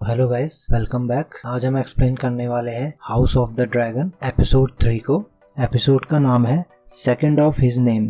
Hello guys, welcome back. आज हम explain करने वाले हैं house of the dragon episode 3 को। एपिसोड का नाम है second of his name.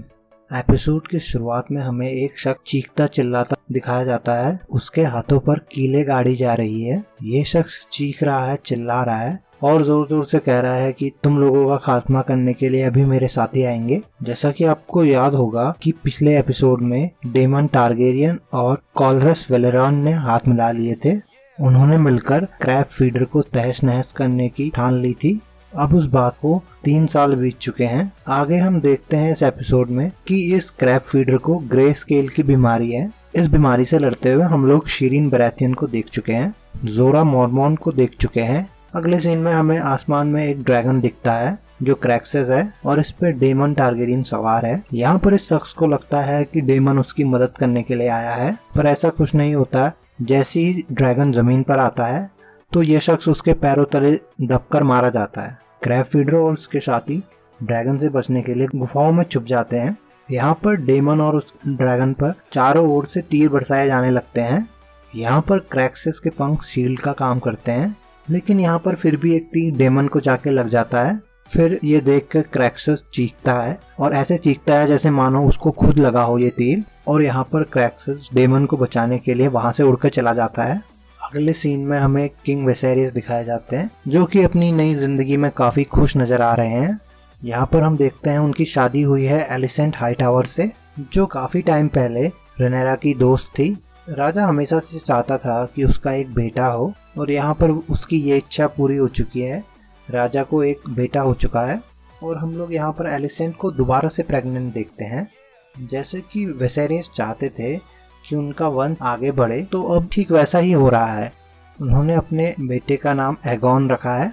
Episode की शुरुआत में हमें एक शख्स चीखता चिल्लाता दिखाया जाता है। उसके हाथों पर कीले गाड़ी जा रही है। ये शख्स चीख रहा है, चिल्ला रहा है और जोर जोर से कह रहा है कि तुम लोगों का खात्मा करने के लिए अभी मेरे साथी आएंगे। जैसा कि आपको याद होगा कि पिछले एपिसोड में डेमन टारगेरियन और कॉलरस वेलेरॉन ने हाथ मिला लिए थे। उन्होंने मिलकर क्रैब फीडर को तहस नहस करने की ठान ली थी। अब उस बात को 3 साल बीत चुके हैं। आगे हम देखते हैं इस एपिसोड में कि इस क्रैब फीडर को ग्रे स्केल की बीमारी है। इस बीमारी से लड़ते हुए हम लोग शीरीन बराथियन को देख चुके हैं, जोरा मॉर्मॉन को देख चुके हैं। अगले सीन में हमें आसमान में एक ड्रैगन दिखता है जो क्रैक्सेस है और इस पे डेमन टारगेरियन सवार है। यहाँ पर इस शख्स को लगता है कि डेमन उसकी मदद करने के लिए आया है, पर ऐसा कुछ नहीं होता। जैसे ही ड्रैगन जमीन पर आता है तो ये शख्स उसके पैरों तले दबकर मारा जाता है। क्रैब फीडर और उसके साथी ड्रैगन से बचने के लिए गुफाओं में छुप जाते हैं। यहाँ पर डेमन और उस ड्रैगन पर चारों ओर से तीर बरसाए जाने लगते हैं। यहाँ पर क्रैक्सेस के पंख शील्ड का काम करते हैं, लेकिन यहाँ पर फिर भी एक तीर डेमन को जाके लग जाता है। फिर ये देख कर क्रैक्सेस चीखता है और ऐसे चीखता है जैसे मानो उसको खुद लगा हो ये तीर। और यहाँ पर क्रैक्सेस डेमन को बचाने के लिए वहां से उड़कर चला जाता है। अगले सीन में हमें किंग विसेरियस दिखाए जाते हैं जो कि अपनी नई जिंदगी में काफी खुश नजर आ रहे हैं। यहाँ पर हम देखते हैं उनकी शादी हुई है एलिसेंट हाईटावर से, जो काफी टाइम पहले रेनेरा की दोस्त थी। राजा हमेशा से चाहता था कि उसका एक बेटा हो और यहाँ पर उसकी ये इच्छा पूरी हो चुकी है। राजा को एक बेटा हो चुका है और हम लोग यहाँ पर एलिसेंट को दोबारा से प्रेग्नेंट देखते हैं। जैसे कि विसेरियस चाहते थे कि उनका वंश आगे बढ़े, तो अब ठीक वैसा ही हो रहा है। उन्होंने अपने बेटे का नाम एगॉन रखा है।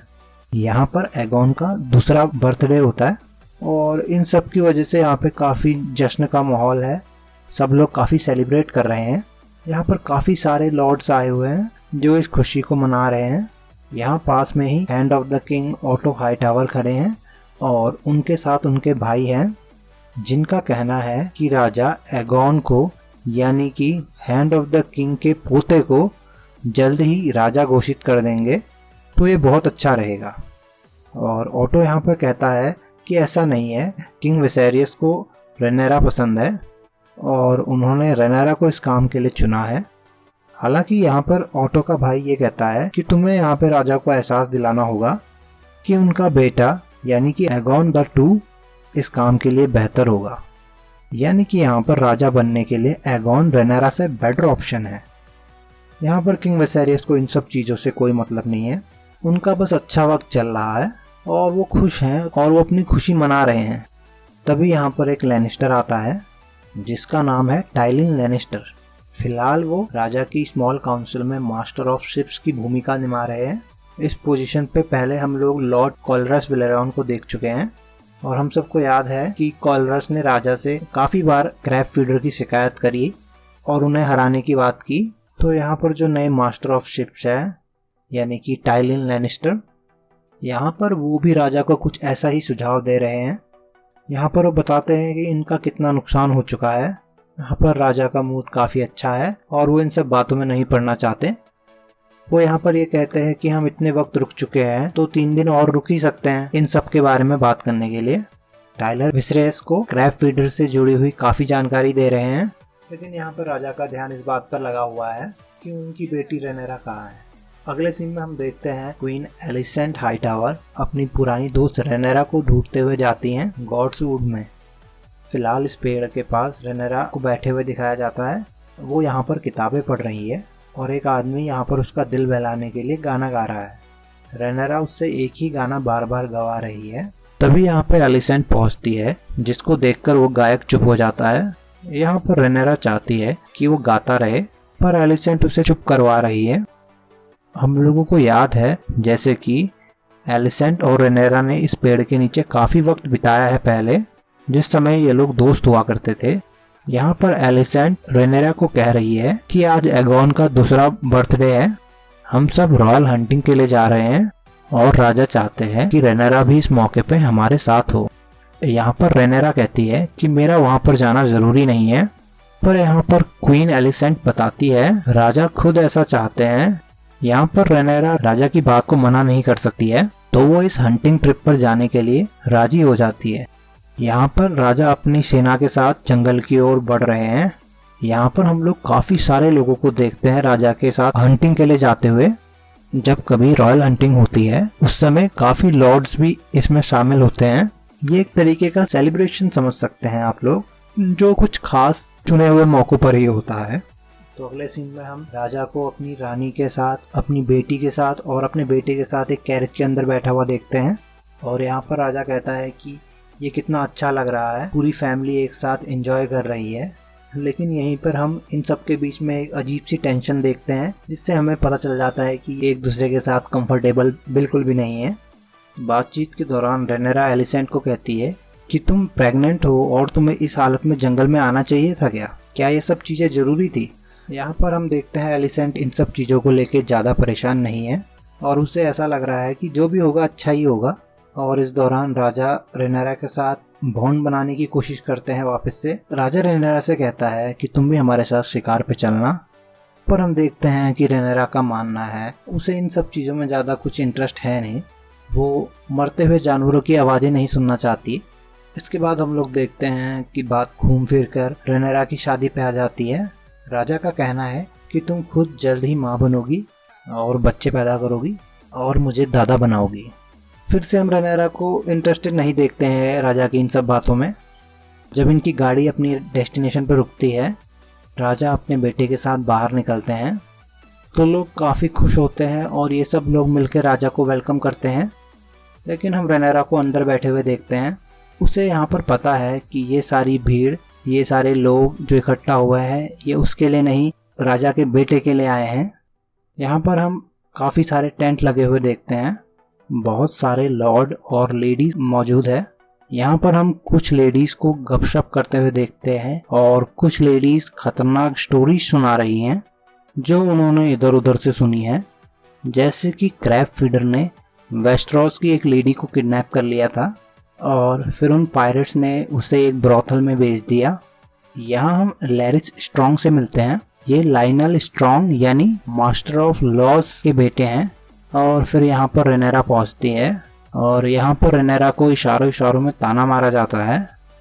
यहाँ पर एगॉन का दूसरा बर्थडे होता है और इन सब की वजह से यहाँ पे काफ़ी जश्न का माहौल है। सब लोग काफ़ी सेलिब्रेट कर रहे हैं। यहाँ पर काफ़ी सारे लॉर्ड्स आए हुए हैं जो इस खुशी को मना रहे हैं। यहाँ पास में ही hand of the king Otto Hightower खड़े हैं और उनके साथ उनके भाई हैं, जिनका कहना है कि राजा एगॉन को यानी कि हैंड ऑफ द किंग के पोते को जल्द ही राजा घोषित कर देंगे, तो ये बहुत अच्छा रहेगा। और ऑटो यहाँ पर कहता है कि ऐसा नहीं है, किंग विसेरियस को रेनेरा पसंद है और उन्होंने रेनेरा को इस काम के लिए चुना है। हालांकि यहाँ पर ऑटो का भाई ये कहता है कि तुम्हें यहाँ पे राजा को एहसास दिलाना होगा कि उनका बेटा यानी कि एगॉन द टू इस काम के लिए बेहतर होगा। यानी कि यहाँ पर राजा बनने के लिए एगॉन रेनेरा से बेटर ऑप्शन है। यहाँ पर किंग विसेरियस को इन सब चीज़ों से कोई मतलब नहीं है। उनका बस अच्छा वक्त चल रहा है और वो खुश हैं और वो अपनी खुशी मना रहे हैं। तभी यहाँ पर एक लैनिस्टर आता है जिसका नाम है टाइलिन लैनिस्टर। फिलहाल वो राजा की स्मॉल काउंसिल में मास्टर ऑफ शिप्स की भूमिका निभा रहे हैं। इस पोजीशन पे पहले हम लोग लॉर्ड कॉलरस वेलेरॉन को देख चुके हैं और हम सबको याद है कि कॉलरस ने राजा से काफ़ी बार क्रैब फीडर की शिकायत करी और उन्हें हराने की बात की। तो यहाँ पर जो नए मास्टर ऑफ शिप्स है यानी कि टाइलिन लैनिस्टर, यहाँ पर वो भी राजा को कुछ ऐसा ही सुझाव दे रहे हैं। यहाँ पर वो बताते हैं कि इनका कितना नुकसान हो चुका है। यहाँ पर राजा का मूड काफ़ी अच्छा है और वो इन सब बातों में नहीं पड़ना चाहते। वो यहाँ पर ये कहते हैं कि हम इतने वक्त रुक चुके हैं तो 3 दिन और रुक ही सकते हैं इन सब के बारे में बात करने के लिए। टाइलर विसेरियस को क्रैब फीडर से जुड़ी हुई काफ़ी जानकारी दे रहे हैं, लेकिन यहाँ पर राजा का ध्यान इस बात पर लगा हुआ है कि उनकी बेटी रेनेरा कहाँ है। अगले सीन में हम देखते हैं क्वीन एलिसेंट हाईटावर अपनी पुरानी दोस्त रेनेरा को ढूंढते हुए जाती हैं गॉड्सवुड में। फिलहाल इस पेड़ के पास रेनेरा को बैठे हुए दिखाया जाता है। वो यहाँ पर किताबें पढ़ रही है और एक आदमी यहाँ पर उसका दिल बहलाने के लिए गाना गा रहा है। रेनेरा उससे एक ही गाना बार बार गवा रही है। तभी यहाँ पे एलिसेंट पहुँचती है जिसको देखकर वो गायक चुप हो जाता है। यहाँ पर रेनेरा चाहती है कि वो गाता रहे पर एलिसेंट उसे चुप करवा रही है। हम लोगों को याद है जैसे कि एलिसेंट और रेनेरा ने इस पेड़ के नीचे काफ़ी वक्त बिताया है पहले, जिस समय ये लोग दोस्त हुआ करते थे। यहाँ पर एलिसेंट रेनेरा को कह रही है कि आज एगॉन का दूसरा बर्थडे है, हम सब रॉयल हंटिंग के लिए जा रहे हैं और राजा चाहते हैं कि रेनेरा भी इस मौके पे हमारे साथ हो। यहाँ पर रेनेरा कहती है कि मेरा वहाँ पर जाना ज़रूरी नहीं है, पर यहाँ पर क्वीन एलिसेंट बताती है राजा खुद ऐसा चाहते हैं यहाँ पर रेनेरा राजा की बात को मना नहीं कर सकती है, तो वो इस हंटिंग ट्रिप पर जाने के लिए राजी हो जाती है। यहाँ पर राजा अपनी सेना के साथ जंगल की ओर बढ़ रहे हैं। यहाँ पर हम लोग काफी सारे लोगों को देखते हैं राजा के साथ हंटिंग के लिए जाते हुए। जब कभी रॉयल हंटिंग होती है उस समय काफी लॉर्ड्स भी इसमें शामिल होते हैं। ये एक तरीके का सेलिब्रेशन समझ सकते हैं आप लोग, जो कुछ खास चुने हुए मौकों पर ही होता है। तो अगले सीन में हम राजा को अपनी रानी के साथ, अपनी बेटी के साथ और अपने बेटे के साथ एक कैरेज के अंदर बैठा हुआ देखते हैं। और यहाँ पर राजा कहता है कि ये कितना अच्छा लग रहा है, पूरी फैमिली एक साथ एंजॉय कर रही है। लेकिन यहीं पर हम इन सब के बीच में एक अजीब सी टेंशन देखते हैं, जिससे हमें पता चल जाता है कि एक दूसरे के साथ कंफर्टेबल बिल्कुल भी नहीं है। बातचीत के दौरान रेनेरा एलिसेंट को कहती है कि तुम प्रेग्नेंट हो और तुम्हें इस हालत में जंगल में आना चाहिए था क्या ये सब चीज़ें ज़रूरी थी? यहाँ पर हम देखते हैं एलिसेंट इन सब चीज़ों को लेके ज़्यादा परेशान नहीं है और उसे ऐसा लग रहा है कि जो भी होगा अच्छा ही होगा। और इस दौरान राजा रेनेरा के साथ बॉन्ड बनाने की कोशिश करते हैं वापस से। राजा रेनेरा से कहता है कि तुम भी हमारे साथ शिकार पे चलना, पर हम देखते हैं कि रेनेरा का मानना है उसे इन सब चीज़ों में ज़्यादा कुछ इंटरेस्ट है नहीं, वो मरते हुए जानवरों की आवाज़ें नहीं सुनना चाहती। इसके बाद हम लोग देखते हैं कि बात घूम फिर कर रेनेरा की शादी पे आ जाती है। राजा का कहना है कि तुम खुद जल्द ही माँ बनोगी और बच्चे पैदा करोगी और मुझे दादा बनाओगी। फिर से हम रेनेरा को इंटरेस्टेड नहीं देखते हैं राजा की इन सब बातों में। जब इनकी गाड़ी अपनी डेस्टिनेशन पर रुकती है, राजा अपने बेटे के साथ बाहर निकलते हैं तो लोग काफ़ी खुश होते हैं और ये सब लोग मिलकर राजा को वेलकम करते हैं। लेकिन हम रेनेरा को अंदर बैठे हुए देखते हैं। उसे यहाँ पर पता है कि ये सारी भीड़, ये सारे लोग जो इकट्ठा हुए हैं, ये उसके लिए नहीं, राजा के बेटे के लिए आए हैं। यहाँ पर हम काफ़ी सारे टेंट लगे हुए देखते हैं, बहुत सारे लॉर्ड और लेडीज मौजूद है। यहाँ पर हम कुछ लेडीज को गपशप करते हुए देखते हैं और कुछ लेडीज खतरनाक स्टोरीज सुना रही हैं जो उन्होंने इधर उधर से सुनी है। जैसे कि क्रैब फीडर ने वेस्टरॉस की एक लेडी को किडनैप कर लिया था और फिर उन पायरेट्स ने उसे एक ब्रॉथल में भेज दिया। यहाँ हम लैरिस स्ट्रॉन्ग से मिलते हैं। ये लाइनल स्ट्रॉन्ग यानी मास्टर ऑफ लॉज के बेटे हैं। और फिर यहाँ पर रेनेरा पहुँचती है और यहाँ पर रेनेरा को इशारों इशारों में ताना मारा जाता है।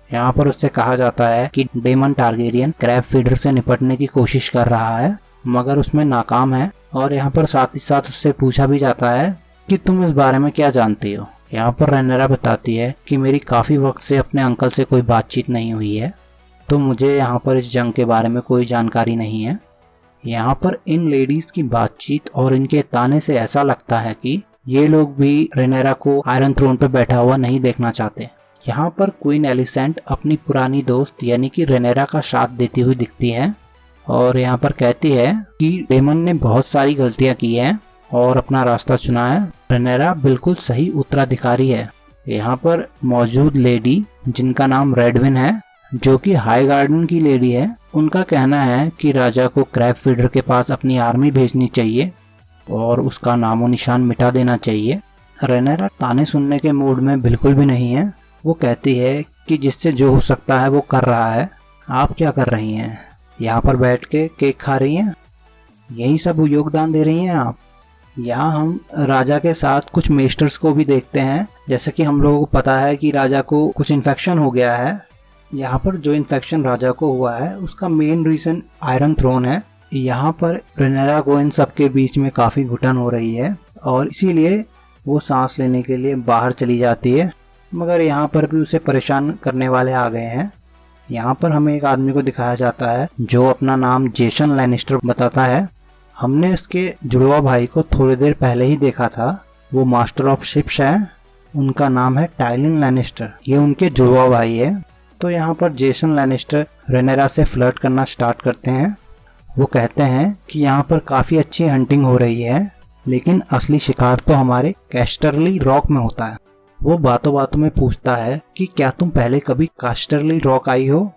यहाँ पर उससे कहा जाता है कि डेमन टारगेरियन क्रैब फीडर से निपटने की कोशिश कर रहा है मगर उसमें नाकाम है। और यहाँ पर साथ ही साथ उससे पूछा भी जाता है कि तुम इस बारे में क्या जानती हो। यहाँ पर रेनेरा बताती है कि मेरी काफ़ी वक्त से अपने अंकल से कोई बातचीत नहीं हुई है, तो मुझे यहाँ पर इस जंग के बारे में कोई जानकारी नहीं है। यहाँ पर इन लेडीज की बातचीत और इनके ताने से ऐसा लगता है कि ये लोग भी रेनेरा को आयरन थ्रोन पर बैठा हुआ नहीं देखना चाहते। यहाँ पर क्वीन एलिसेंट अपनी पुरानी दोस्त यानी कि रेनेरा का साथ देती हुई दिखती है और यहाँ पर कहती है कि डेमन ने बहुत सारी गलतियाँ की हैं और अपना रास्ता चुना है। रेनेरा बिल्कुल सही उत्तराधिकारी है। यहाँ पर मौजूद लेडी जिनका नाम रेडविन है, जो कि हाई गार्डन की लेडी है, उनका कहना है कि राजा को क्रैब फीडर के पास अपनी आर्मी भेजनी चाहिए और उसका नामो निशान मिटा देना चाहिए। रेनेरा ताने सुनने के मूड में बिल्कुल भी नहीं है। वो कहती है कि जिससे जो हो सकता है वो कर रहा है। आप क्या कर रही हैं? यहाँ पर बैठ के केक खा रही हैं? यही सब योगदान दे रही हैं आप? यहाँ हम राजा के साथ कुछ मेस्टर्स को भी देखते हैं। जैसे कि हम लोगों को पता है कि राजा को कुछ इन्फेक्शन हो गया है। यहाँ पर जो इन्फेक्शन राजा को हुआ है उसका मेन रीज़न आयरन थ्रोन है। यहाँ पर रेनेरा को इन सब के बीच में काफ़ी घुटन हो रही है और इसीलिए वो सांस लेने के लिए बाहर चली जाती है, मगर यहाँ पर भी उसे परेशान करने वाले आ गए हैं। यहाँ पर हमें एक आदमी को दिखाया जाता है जो अपना नाम जेसन लैनिस्टर बताता है। हमने इसके जुड़वा भाई को थोड़ी देर पहले ही देखा था। वो मास्टर ऑफ शिप्स है, उनका नाम है टाइलिन लैनिस्टर। ये उनके जुड़वा भाई है। तो यहाँ पर जेसन लैनिस्टर रेनेरा से फ्लर्ट करना स्टार्ट करते हैं। वो कहते हैं कि यहाँ पर काफ़ी अच्छी हंटिंग हो रही है, लेकिन असली शिकार तो हमारे कैस्टरली रॉक में होता है। वो बातों बातों में पूछता है कि क्या तुम पहले कभी कैस्टरली रॉक आई हो?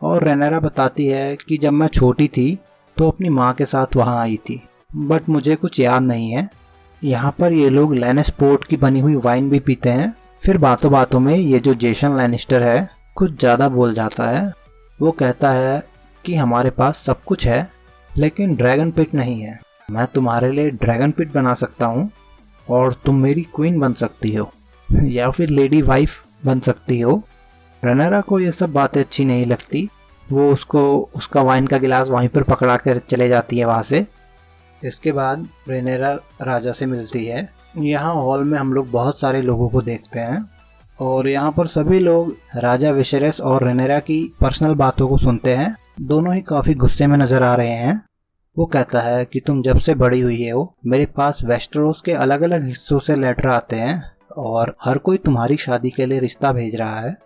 और रेनेरा बताती है कि जब मैं छोटी थी तो अपनी माँ के साथ वहाँ आई थी, बट मुझे कुछ याद नहीं है। यहाँ पर ये लोग लैनिस्पोर्ट की बनी हुई वाइन भी पीते हैं। फिर बातों बातों में ये जो जेसन लैनिस्टर है कुछ ज़्यादा बोल जाता है। वो कहता है कि हमारे पास सब कुछ है लेकिन ड्रैगन पिट नहीं है। मैं तुम्हारे लिए ड्रैगन पिट बना सकता हूँ और तुम मेरी क्वीन बन सकती हो या फिर लेडी वाइफ बन सकती हो। रेनेरा को ये सब बातें अच्छी नहीं लगती। वो उसका वाइन का गिलास वहीं पर पकड़ा कर चले जाती है वहाँ से। इसके बाद रेनेरा राजा से मिलती है। यहाँ हॉल में हम लोग बहुत सारे लोगों को देखते हैं और यहाँ पर सभी लोग राजा विसेरियस और रेनेरा की पर्सनल बातों को सुनते हैं। दोनों ही काफ़ी गुस्से में नज़र आ रहे हैं। वो कहता है कि तुम जब से बड़ी हुई हो मेरे पास वेस्टरोस के अलग अलग हिस्सों से लेटर आते हैं और हर कोई तुम्हारी शादी के लिए रिश्ता भेज रहा है,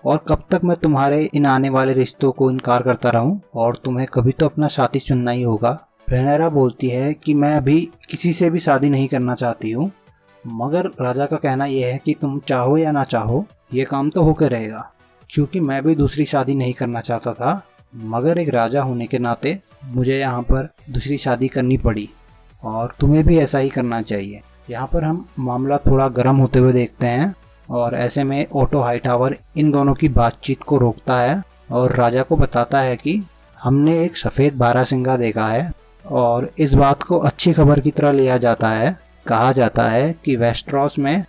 और कब तक मैं तुम्हारे इन आने वाले रिश्तों को इनकार करता रहूं, और तुम्हें कभी तो अपना साथी चुनना ही होगा। रेनेरा बोलती है कि मैं अभी किसी से भी शादी नहीं करना चाहती हूँ, मगर राजा का कहना यह है कि तुम चाहो या ना चाहो ये काम तो होकर रहेगा, क्योंकि मैं भी दूसरी शादी नहीं करना चाहता था, मगर एक राजा होने के नाते मुझे यहाँ पर दूसरी शादी करनी पड़ी और तुम्हें भी ऐसा ही करना चाहिए। यहाँ पर हम मामला थोड़ा गर्म होते हुए देखते हैं और ऐसे में ओटो हाईटावर इन दोनों की बातचीत को रोकता है और राजा को बताता है कि हमने एक सफ़ेद बारहसिंगा देखा है और इस बात को अच्छी खबर की तरह लिया जाता है। कहा जाता है कि वेस्टरॉस में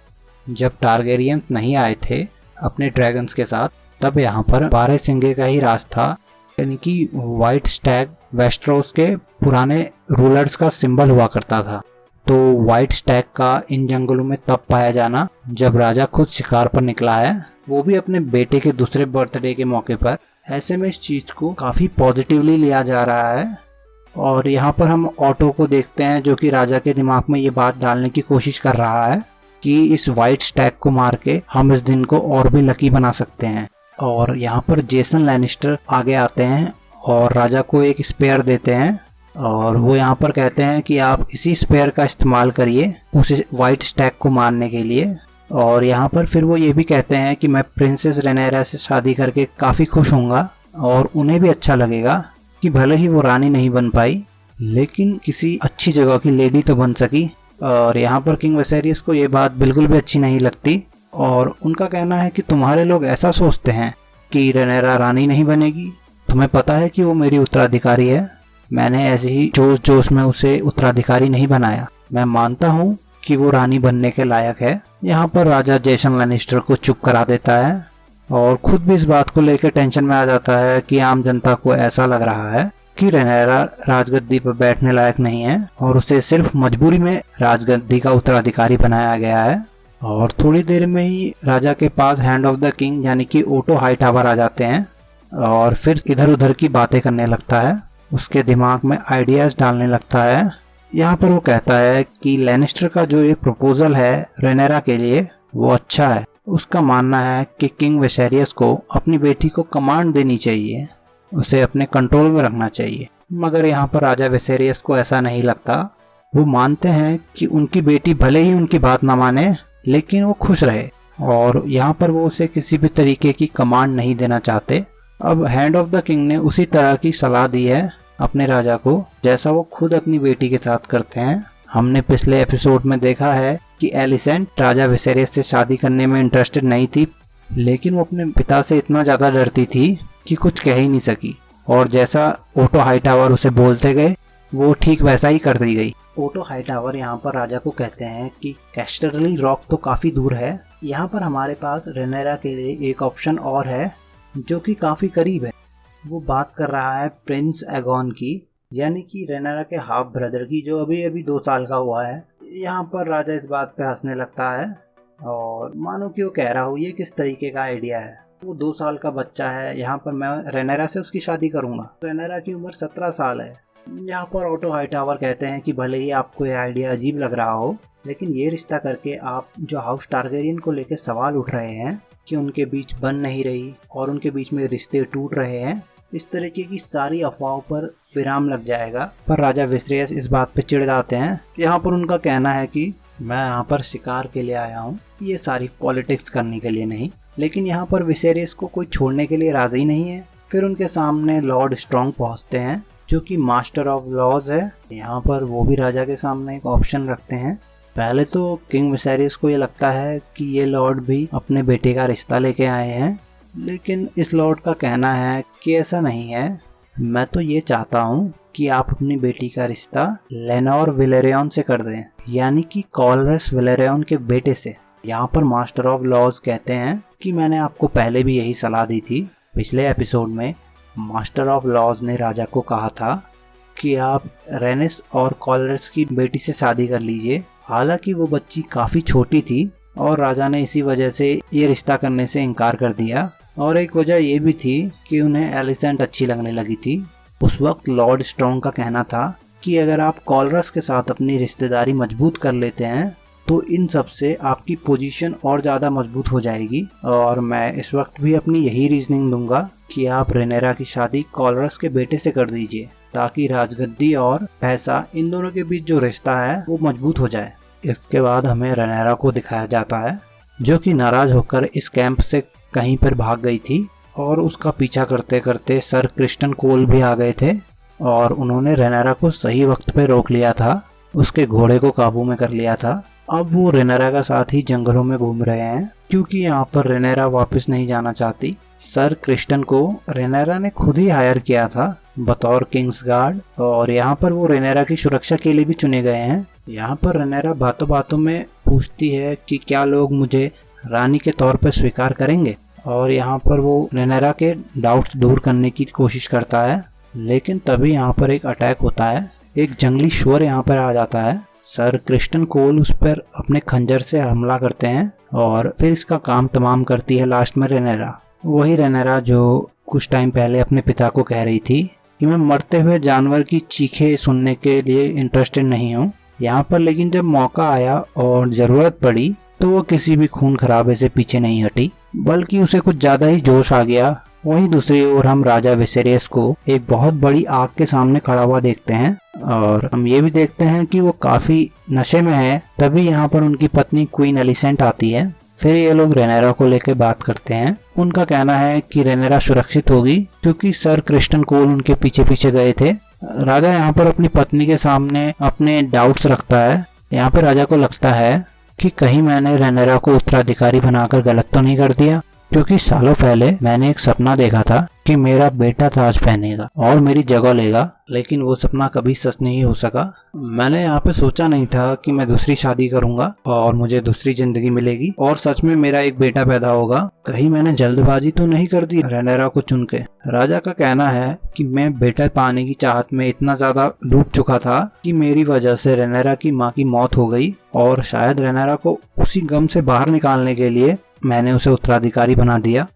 जब टारगेरियंस नहीं आए थे अपने ड्रैगन्स के साथ, तब यहाँ पर बारहसिंगे का ही राज था, यानी कि वाइट स्टैग वेस्टरॉस के पुराने रूलर्स का सिंबल हुआ करता था। तो वाइट स्टैग का इन जंगलों में तब पाया जाना जब राजा खुद शिकार पर निकला है, वो भी अपने बेटे के दूसरे बर्थडे के मौके पर। ऐसे में इस चीज़ को काफ़ी पॉजिटिवली लिया जा रहा है। और यहाँ पर हम ऑटो को देखते हैं जो कि राजा के दिमाग में ये बात डालने की कोशिश कर रहा है कि इस वाइट स्टैग को मार के हम इस दिन को और भी लकी बना सकते हैं। और यहाँ पर जेसन लैनिस्टर आगे आते हैं और राजा को एक स्पेयर देते हैं और वो यहाँ पर कहते हैं कि आप इसी स्पेयर का इस्तेमाल करिए उस वाइट स्टैग को मारने के लिए। और यहाँ पर फिर वो ये भी कहते हैं कि मैं प्रिंसेस रेनेरा से शादी करके काफ़ी खुश होऊंगा और उन्हें भी अच्छा लगेगा कि भले ही वो रानी नहीं बन पाई लेकिन किसी अच्छी जगह की लेडी तो बन सकी। और यहाँ पर किंग विसेरियस को ये बात बिल्कुल भी अच्छी नहीं लगती और उनका कहना है कि तुम्हारे लोग ऐसा सोचते हैं कि रेनेरा रानी नहीं बनेगी। तुम्हें पता है कि वो मेरी उत्तराधिकारी है, मैंने ऐसे ही जोश जोश में उसे उत्तराधिकारी नहीं बनाया। मैं मानता हूँ कि वो रानी बनने के लायक है। यहाँ पर राजा जेसन लैनिस्टर को चुप करा देता है और खुद भी इस बात को लेकर टेंशन में आ जाता है कि आम जनता को ऐसा लग रहा है कि रेनेरा राजगद्दी पर बैठने लायक नहीं है और उसे सिर्फ मजबूरी में राजगद्दी का उत्तराधिकारी बनाया गया है। और थोड़ी देर में ही राजा के पास हैंड ऑफ द किंग यानी कि ओटो हाईटावर आ जाते हैं और फिर इधर उधर की बातें करने लगता है, उसके दिमाग में आइडियाज़ डालने लगता है। यहाँ पर वो कहता है कि लैनिस्टर का जो ये प्रपोजल है रेनेरा के लिए वो अच्छा है। उसका मानना है कि किंग विसेरियस को अपनी बेटी को कमांड देनी चाहिए, उसे अपने कंट्रोल में रखना चाहिए। मगर यहाँ पर राजा विसेरियस को ऐसा नहीं लगता। वो मानते हैं कि उनकी बेटी भले ही उनकी बात ना माने लेकिन वो खुश रहे और यहाँ पर वो उसे किसी भी तरीके की कमांड नहीं देना चाहते। अब हैंड ऑफ द किंग ने उसी तरह की सलाह दी है अपने राजा को जैसा वो खुद अपनी बेटी के साथ करते हैं। हमने पिछले एपिसोड में देखा है कि एलिसेंट राजा विसेरियस से शादी करने में इंटरेस्टेड नहीं थी, लेकिन वो अपने पिता से इतना ज़्यादा डरती थी कि कुछ कह ही नहीं सकी और जैसा ओटो हाईटावर उसे बोलते गए वो ठीक वैसा ही कर दी गई। ओटो हाईटावर यहाँ पर राजा को कहते हैं कि कैस्टरली रॉक तो काफ़ी दूर है, यहाँ पर हमारे पास रेनेरा के लिए एक ऑप्शन और है जो कि काफ़ी करीब है। वो बात कर रहा है प्रिंस एगॉन की, यानी कि रेनेरा के हाफ ब्रदर की, जो अभी अभी 2 साल का हुआ है। यहाँ पर राजा इस बात पे हंसने लगता है और मानो कि वो कह रहा हो ये किस तरीके का आइडिया है, वो 2 साल का बच्चा है, यहाँ पर मैं रेनेरा से उसकी शादी करूँगा। रेनेरा की उम्र 17 साल है। यहाँ पर ओटो हाईटावर कहते हैं कि भले ही आपको ये आइडिया अजीब लग रहा हो लेकिन ये रिश्ता करके आप जो हाउस टारगेरियन को लेकर सवाल उठ रहे हैं कि उनके बीच बन नहीं रही और उनके बीच में रिश्ते टूट रहे हैं, इस तरीके की सारी अफवाहों पर विराम लग जाएगा। पर राजा विसेरियस इस बात पे चिढ़ जाते हैं। यहाँ पर उनका कहना है कि मैं यहाँ पर शिकार के लिए आया हूँ, ये सारी पॉलिटिक्स करने के लिए नहीं। लेकिन यहाँ पर विसेरियस को कोई छोड़ने के लिए राजी नहीं है। फिर उनके सामने लॉर्ड स्ट्रॉन्ग पहुँचते हैं जो कि मास्टर ऑफ लॉज है। यहाँ पर वो भी राजा के सामने एक ऑप्शन रखते हैं। पहले तो किंग विसेरियस को ये लगता है कि ये लॉर्ड भी अपने बेटे का रिश्ता लेके आए हैं, लेकिन इस लॉर्ड का कहना है कि ऐसा नहीं है। मैं तो ये चाहता हूँ कि आप अपनी बेटी का रिश्ता लेनोर विलेरियन से कर दें, यानी कि कॉलरस विलेरियन के बेटे से। यहाँ पर मास्टर ऑफ लॉज कहते हैं कि मैंने आपको पहले भी यही सलाह दी थी। पिछले एपिसोड में मास्टर ऑफ लॉज ने राजा को कहा था कि आप रेनिस और कॉलरस की बेटी से शादी कर लीजिए। हालांकि वो बच्ची काफ़ी छोटी थी और राजा ने इसी वजह से ये रिश्ता करने से इनकार कर दिया। और एक वजह ये भी थी कि उन्हें एलिसेंट अच्छी लगने लगी थी। उस वक्त लॉर्ड स्ट्रॉन्ग का कहना था कि अगर आप कॉलरस के साथ अपनी रिश्तेदारी मजबूत कर लेते हैं तो इन सब से आपकी पोजीशन और ज़्यादा मजबूत हो जाएगी। और मैं इस वक्त भी अपनी यही रीजनिंग दूंगा कि आप रेनेरा की शादी कॉलरस के बेटे से कर दीजिए, ताकि राजगद्दी और पैसा इन दोनों के बीच जो रिश्ता है वो मजबूत हो जाए। इसके बाद हमें रेनेरा को दिखाया जाता है जो कि नाराज होकर इस कैंप से कहीं पर भाग गई थी और उसका पीछा करते करते सर क्रिस्टन कोल भी आ गए थे और उन्होंने रेनेरा को सही वक्त पे रोक लिया था, उसके घोड़े को काबू में कर लिया था। अब वो रेनेरा का साथ ही जंगलों में घूम रहे हैं क्योंकि यहाँ पर रेनेरा वापस नहीं जाना चाहती। सर क्रिस्टन को रेनेरा ने खुद ही हायर किया था बतौर किंग्स गार्ड और यहाँ पर वो रेनेरा की सुरक्षा के लिए भी चुने गए हैं। यहाँ पर रेनेरा बातों बातों में पूछती है कि क्या लोग मुझे रानी के तौर पर स्वीकार करेंगे, और यहाँ पर वो रेनेरा के डाउट्स दूर करने की कोशिश करता है। लेकिन तभी यहाँ पर एक अटैक होता है, एक जंगली शुअर यहाँ पर आ जाता है। सर क्रिस्टन कोल उस पर अपने खंजर से हमला करते हैं और फिर इसका काम तमाम करती है लास्ट में रेनेरा। वही रेनेरा जो कुछ टाइम पहले अपने पिता को कह रही थी कि मैं मरते हुए जानवर की चीखें सुनने के लिए इंटरेस्टेड नहीं हूँ। यहाँ पर लेकिन जब मौका आया और ज़रूरत पड़ी तो वो किसी भी खून खराबे से पीछे नहीं हटी, बल्कि उसे कुछ ज़्यादा ही जोश आ गया। वहीं दूसरी ओर हम राजा विसेरियस को एक बहुत बड़ी आग के सामने खड़ा हुआ देखते हैं और हम ये भी देखते हैं कि वो काफ़ी नशे में है। तभी यहाँ पर उनकी पत्नी क्वीन एलिसेंट आती है। फिर ये लोग रेनेरा को लेकर बात करते हैं। उनका कहना है कि रेनेरा सुरक्षित होगी क्योंकि सर क्रिस्टन कोल उनके पीछे पीछे गए थे। राजा यहाँ पर अपनी पत्नी के सामने अपने डाउट्स रखता है। यहाँ पर राजा को लगता है कि कहीं मैंने रेनेरा को उत्तराधिकारी बनाकर गलत तो नहीं कर दिया, क्योंकि सालों पहले मैंने एक सपना देखा था कि मेरा बेटा ताज पहनेगा और मेरी जगह लेगा, लेकिन वो सपना कभी सच नहीं हो सका। मैंने यहाँ पे सोचा नहीं था कि मैं दूसरी शादी करूंगा और मुझे दूसरी जिंदगी मिलेगी और सच में मेरा एक बेटा पैदा होगा। कहीं मैंने जल्दबाजी तो नहीं कर दी रेनेरा को चुन के। राजा का कहना है कि मैं बेटा पाने की चाहत में इतना ज्यादा डूब चुका था कि मेरी वजह से रेनेरा की माँ की मौत हो गई और शायद रेनेरा को उसी गम से बाहर निकालने के लिए मैंने उसे उत्तराधिकारी बना दिया।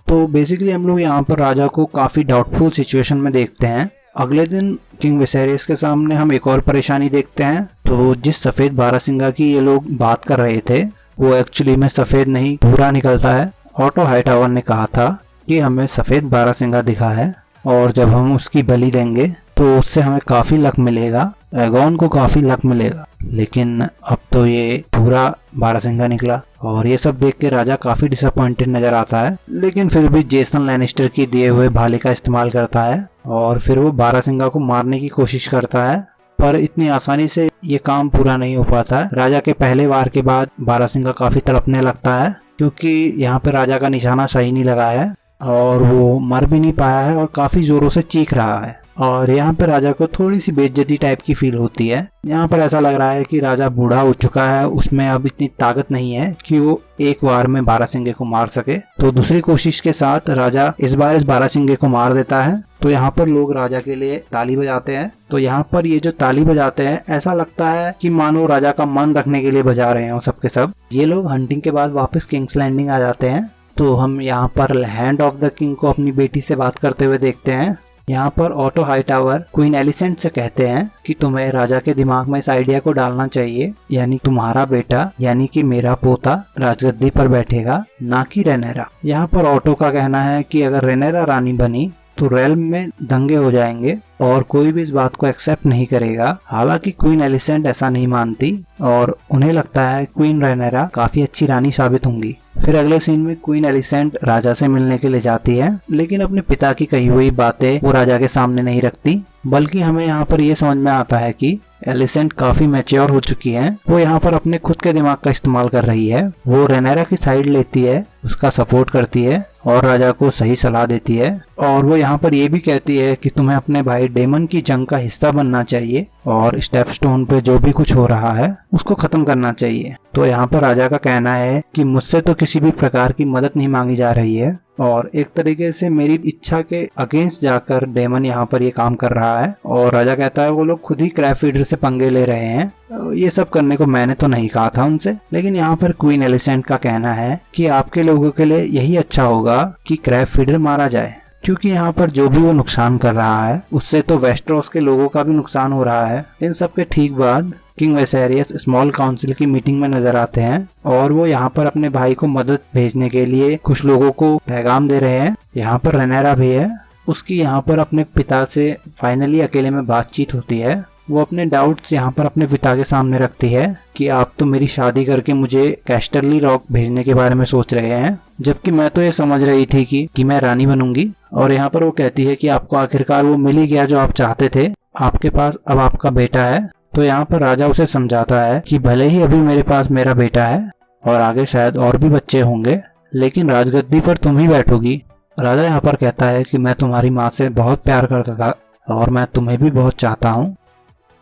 तो बेसिकली हम लोग यहाँ पर राजा को काफ़ी डाउटफुल सिचुएशन में देखते हैं। अगले दिन किंग विसेरियस के सामने हम एक और परेशानी देखते हैं। तो जिस सफ़ेद बारहसिंगा की ये लोग बात कर रहे थे वो एक्चुअली में सफ़ेद नहीं भूरा निकलता है। ऑटो हाइटावर ने कहा था कि हमें सफ़ेद बारहसिंगा दिखा है और जब हम उसकी बलि देंगे तो उससे हमें काफ़ी लक मिलेगा, एगोन को काफ़ी लक मिलेगा। लेकिन अब तो ये पूरा बारहसिंगा निकला और ये सब देख के राजा काफ़ी डिसअपॉइंटेड नज़र आता है। लेकिन फिर भी जेसन लैनिस्टर की दिए हुए भाले का इस्तेमाल करता है और फिर वो बारहसिंगा को मारने की कोशिश करता है, पर इतनी आसानी से ये काम पूरा नहीं हो पाता है। राजा के पहले वार के बाद बारहसिंगा काफ़ी तड़पने लगता है क्योंकि यहाँ पे राजा का निशाना सही नहीं लगा है और वो मर भी नहीं पाया है और काफ़ी ज़ोरों से चीख रहा है। और यहाँ पे राजा को थोड़ी सी बेइज्जती टाइप की फील होती है। यहाँ पर ऐसा लग रहा है कि राजा बूढ़ा हो चुका है, उसमें अब इतनी ताकत नहीं है कि वो एक बार में बारहसिंगे को मार सके। तो दूसरी कोशिश के साथ राजा इस बार इस बारहसिंगे को मार देता है। तो यहाँ पर लोग राजा के लिए ताली बजाते हैं। तो यहाँ पर ये जो ताली बजाते हैं ऐसा लगता है कि मानो राजा का मन रखने के लिए बजा रहे हो सबके सब। ये लोग हंटिंग के बाद वापस किंग्स लैंडिंग आ जाते हैं। तो हम यहाँ पर हैंड ऑफ द किंग को अपनी बेटी से बात करते हुए देखते हैं। यहाँ पर ऑटो हाइटावर क्वीन एलिसेंट से कहते हैं कि तुम्हें राजा के दिमाग में इस आइडिया को डालना चाहिए, यानी तुम्हारा बेटा यानी कि मेरा पोता राजगद्दी पर बैठेगा, ना कि रेनेरा। यहाँ पर ऑटो का कहना है कि अगर रेनेरा रानी बनी तो रेल्म में दंगे हो जाएंगे और कोई भी इस बात को एक्सेप्ट नहीं करेगा। हालांकि क्वीन एलिसेंट ऐसा नहीं मानती और उन्हें लगता है क्वीन रेनेरा काफी अच्छी रानी साबित होंगी। फिर अगले सीन में क्वीन एलिसेंट राजा से मिलने के लिए जाती है, लेकिन अपने पिता की कही हुई बातें वो राजा के सामने नहीं रखती, बल्कि हमें यहाँ पर ये समझ में आता है कि एलिसेंट काफी मैच्योर हो चुकी है। वो यहाँ पर अपने खुद के दिमाग का इस्तेमाल कर रही है। वो रेनेरा की साइड लेती है, उसका सपोर्ट करती है और राजा को सही सलाह देती है। और वो यहाँ पर ये भी कहती है कि तुम्हें अपने भाई डेमन की जंग का हिस्सा बनना चाहिए और स्टेपस्टोन पे जो भी कुछ हो रहा है उसको खत्म करना चाहिए। तो यहाँ पर राजा का कहना है कि मुझसे तो किसी भी प्रकार की मदद नहीं मांगी जा रही है और एक तरीके से मेरी इच्छा के अगेंस्ट जाकर डेमन यहाँ पर ये काम कर रहा है। और राजा कहता है वो लोग खुद ही क्रैब फीडर से पंगे ले रहे हैं, ये सब करने को मैंने तो नहीं कहा था उनसे। लेकिन यहाँ पर क्वीन एलिसेंट का कहना है कि आपके लोगों के लिए यही अच्छा होगा कि क्रैब फीडर मारा जाए, क्योंकि यहाँ पर जो भी वो नुकसान कर रहा है उससे तो वेस्टरोस के लोगों का भी नुकसान हो रहा है। इन सब के ठीक बाद किंग वेसेरियस स्मॉल काउंसिल की मीटिंग में नजर आते हैं और वो यहाँ पर अपने भाई को मदद भेजने के लिए कुछ लोगों को पैगाम दे रहे हैं। यहाँ पर रेनेरा भी है, उसकी यहाँ पर अपने पिता से फाइनली अकेले में बातचीत होती है। वो अपने डाउट्स यहाँ पर अपने पिता के सामने रखती है कि आप तो मेरी शादी करके मुझे कैस्टरली रॉक भेजने के बारे में सोच रहे हैं, जबकि मैं तो ये समझ रही थी कि मैं रानी बनूंगी। और यहाँ पर वो कहती है कि आपको आखिरकार वो मिल ही गया जो आप चाहते थे, आपके पास अब आपका बेटा है। तो यहाँ पर राजा उसे समझाता है कि भले ही अभी मेरे पास मेरा बेटा है और आगे शायद और भी बच्चे होंगे, लेकिन राजगद्दी पर तुम ही बैठोगी। राजा यहाँ पर कहता है कि मैं तुम्हारी माँ से बहुत प्यार करता था और मैं तुम्हें भी बहुत चाहता हूँ।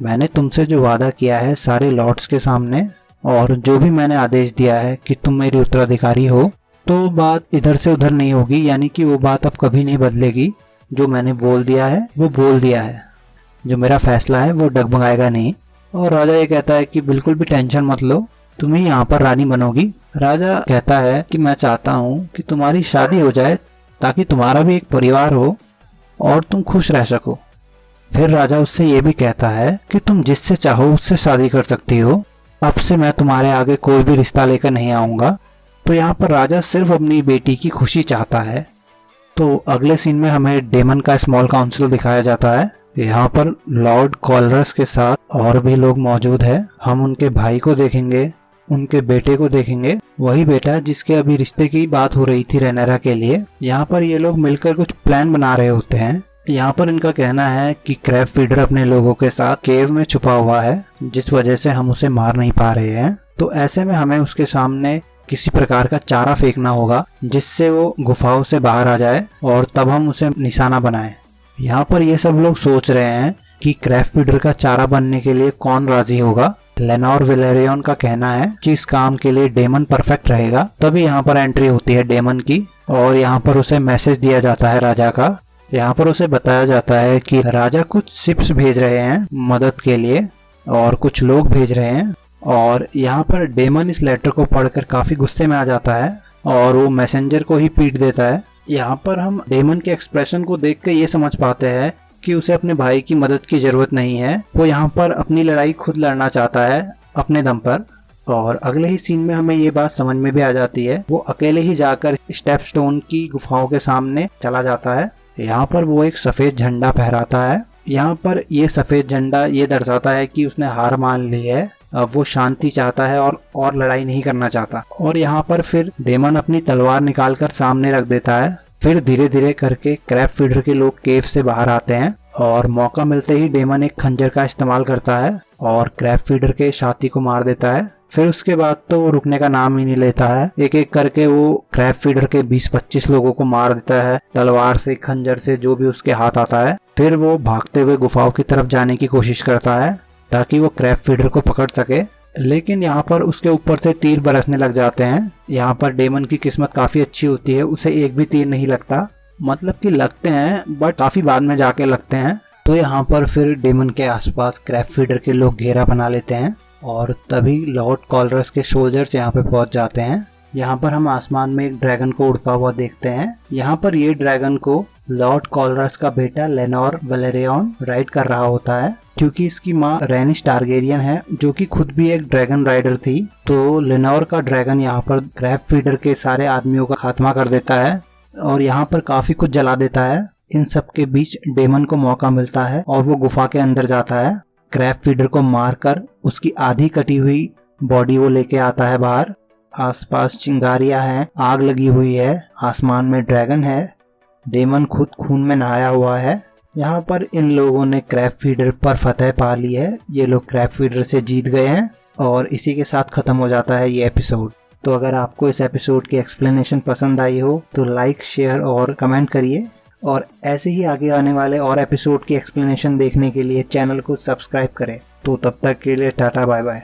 मैंने तुमसे जो वादा किया है सारे लॉर्ड्स के सामने और जो भी मैंने आदेश दिया है कि तुम मेरी उत्तराधिकारी हो, तो बात इधर से उधर नहीं होगी, यानी कि वो बात अब कभी नहीं बदलेगी। जो मैंने बोल दिया है वो बोल दिया है, जो मेरा फैसला है वो डगमगाएगा नहीं। और राजा ये कहता है कि बिल्कुल भी टेंशन मत लो, तुम ही यहाँ पर रानी बनोगी। राजा कहता है कि मैं चाहता हूँ कि तुम्हारी शादी हो जाए ताकि तुम्हारा भी एक परिवार हो और तुम खुश रह सको। फिर राजा उससे ये भी कहता है कि तुम जिससे चाहो उससे शादी कर सकती हो, अब से मैं तुम्हारे आगे कोई भी रिश्ता लेकर नहीं आऊँगा। तो यहाँ पर राजा सिर्फ अपनी बेटी की खुशी चाहता है। तो अगले सीन में हमें डेमन का स्मॉल काउंसिल दिखाया जाता है। यहाँ पर लॉर्ड कॉलरस के साथ और भी लोग मौजूद हैं। हम उनके भाई को देखेंगे, उनके बेटे को देखेंगे, वही बेटा जिसके अभी रिश्ते की बात हो रही थी रेनेरा के लिए। यहाँ पर ये लोग मिलकर कुछ प्लान बना रहे होते हैं। यहाँ पर इनका कहना है कि क्रैब फीडर अपने लोगों के साथ केव में छुपा हुआ है, जिस वजह से हम उसे मार नहीं पा रहे हैं। तो ऐसे में हमें उसके सामने किसी प्रकार का चारा फेंकना होगा जिससे वो गुफाओं से बाहर आ जाए और तब हम उसे निशाना बनाएं। यहाँ पर ये सब लोग सोच रहे हैं कि क्रैब फीडर का चारा बनने के लिए कौन राजी होगा। लेनोर वेलेरियन का कहना है कि इस काम के लिए डेमन परफेक्ट रहेगा। तभी यहाँ पर एंट्री होती है डेमन की और यहाँ पर उसे मैसेज दिया जाता है राजा का। यहाँ पर उसे बताया जाता है कि राजा कुछ शिप्स भेज रहे हैं मदद के लिए और कुछ लोग भेज रहे हैं। और यहाँ पर डेमन इस लेटर को पढ़कर काफी गुस्से में आ जाता है और वो मैसेंजर को ही पीट देता है। यहाँ पर हम डेमन के एक्सप्रेशन को देख कर ये समझ पाते हैं कि उसे अपने भाई की मदद की जरूरत नहीं है। वो यहाँ पर अपनी लड़ाई खुद लड़ना चाहता है अपने दम पर। और अगले ही सीन में हमें ये बात समझ में भी आ जाती है। वो अकेले ही जाकर स्टेपस्टोन की गुफाओं के सामने चला जाता है। यहाँ पर वो एक सफेद झंडा फहराता है। यहाँ पर ये सफेद झंडा ये दर्शाता है कि उसने हार मान ली है, अब वो शांति चाहता है और लड़ाई नहीं करना चाहता। और यहाँ पर फिर डेमन अपनी तलवार निकालकर सामने रख देता है। फिर धीरे धीरे करके क्रैब फीडर के लोग केव से बाहर आते हैं और मौका मिलते ही डेमन एक खंजर का इस्तेमाल करता है और क्रैब फीडर के छाती को मार देता है। फिर उसके बाद तो वो रुकने का नाम ही नहीं लेता है। एक एक करके वो क्रैब फीडर के 20-25 लोगों को मार देता है तलवार से, खंजर से, जो भी उसके हाथ आता है। फिर वो भागते हुए गुफाओं की तरफ जाने की कोशिश करता है ताकि वो क्रैब फीडर को पकड़ सके, लेकिन यहाँ पर उसके ऊपर से तीर बरसने लग जाते हैं। यहाँ पर डेमन की किस्मत काफी अच्छी होती है, उसे एक भी तीर नहीं लगता, मतलब कि लगते हैं बट काफी बाद में जाके लगते हैं। तो यहाँ पर फिर डेमन के आसपास क्रैब फीडर के लोग घेरा बना लेते हैं और तभी लॉर्ड कॉलरस के सोल्जर्स यहाँ पे पहुंच जाते हैं। यहाँ पर हम आसमान में एक ड्रैगन को उड़ता हुआ देखते हैं। यहाँ पर ये ड्रैगन को लॉर्ड कॉलरस का बेटा लेनोर वेलेरियन राइड कर रहा होता है, क्योंकि इसकी माँ रेनिस टारगेरियन है जो कि खुद भी एक ड्रैगन राइडर थी। तो लेनोर का ड्रैगन यहाँ पर क्रैब फीडर के सारे आदमियों का खात्मा कर देता है और यहाँ पर काफी कुछ जला देता है। इन सब के बीच डेमन को मौका मिलता है और वो गुफा के अंदर जाता है। क्रैब फीडर को मारकर उसकी आधी कटी हुई बॉडी वो लेके आता है बाहर। आसपास चिंगारियां हैं, आग लगी हुई है, आसमान में ड्रैगन है, डेमन खुद खून में नहाया हुआ है। यहाँ पर इन लोगों ने क्रैब फीडर पर फतह पा ली है। ये लोग क्रैब फीडर से जीत गए हैं और इसी के साथ खत्म हो जाता है ये एपिसोड। तो अगर आपको इस एपिसोड की एक्सप्लेनेशन पसंद आई हो तो लाइक, शेयर और कमेंट करिए, और ऐसे ही आगे आने वाले और एपिसोड की एक्सप्लेनेशन देखने के लिए चैनल को सब्सक्राइब करें। तो तब तक के लिए टाटा बाय बाय।